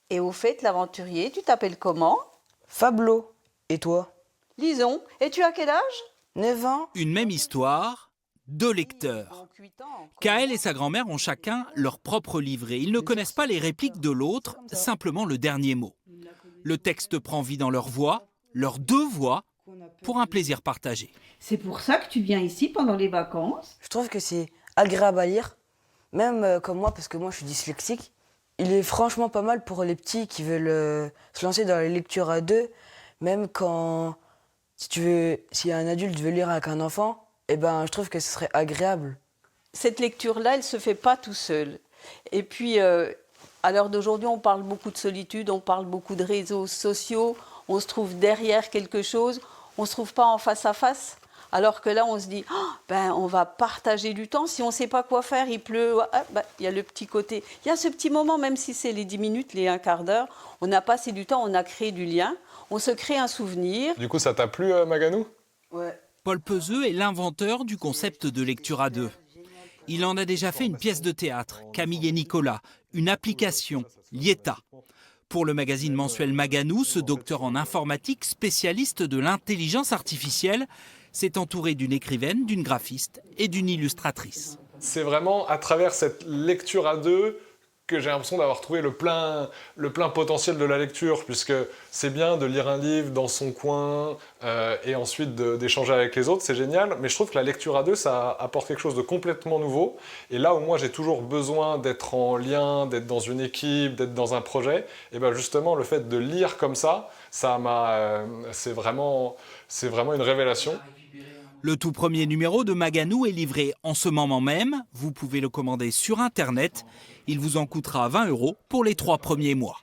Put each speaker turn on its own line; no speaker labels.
Et au fait, l'aventurier, tu t'appelles comment?
Fablo. Et toi?
Lison. Et tu as quel âge?
9 ans?
Une même histoire, deux lecteurs.
Donc 8 ans.
Kaël et sa grand-mère ont chacun leur propre livret. Ils ne connaissent pas les répliques de l'autre, simplement le dernier mot. Le texte prend vie dans leur voix, leurs deux voix, pour un plaisir partagé.
C'est pour ça que tu viens ici pendant les vacances?
Je trouve que c'est agréable à lire, même comme moi, parce que moi je suis dyslexique. Il est franchement pas mal pour les petits qui veulent se lancer dans la lecture à deux, même quand, si un adulte veut lire avec un enfant, eh ben, je trouve que ce serait agréable.
Cette lecture-là, elle ne se fait pas tout seul. Et puis, à l'heure d'aujourd'hui, on parle beaucoup de solitude, on parle beaucoup de réseaux sociaux, on se trouve derrière quelque chose, on ne se trouve pas en face à face. Alors que là, on se dit, on va partager du temps. Si on ne sait pas quoi faire, il pleut, il y a le petit côté. Il y a ce petit moment, même si c'est les 10 minutes, les un quart d'heure, on a passé du temps, on a créé du lien, on se crée un souvenir.
Du coup, ça t'a plu, Maganou?
Ouais.
Paul Peseux est l'inventeur du concept de lecture à deux. Il en a déjà fait une pièce de théâtre, Camille et Nicolas, une application, Lieta. Pour le magazine mensuel Maganou, ce docteur en informatique, spécialiste de l'intelligence artificielle, s'est entouré d'une écrivaine, d'une graphiste et d'une illustratrice.
C'est vraiment à travers cette lecture à deux que j'ai l'impression d'avoir trouvé le plein potentiel de la lecture, puisque c'est bien de lire un livre dans son coin et ensuite d'échanger avec les autres, c'est génial, mais je trouve que la lecture à deux, ça apporte quelque chose de complètement nouveau, et là où moi j'ai toujours besoin d'être en lien, d'être dans une équipe, d'être dans un projet, et bien justement le fait de lire comme ça, c'est vraiment une révélation.
Le tout premier numéro de Maganou est livré en ce moment même. Vous pouvez le commander sur Internet. Il vous en coûtera 20 € pour les 3 premiers mois.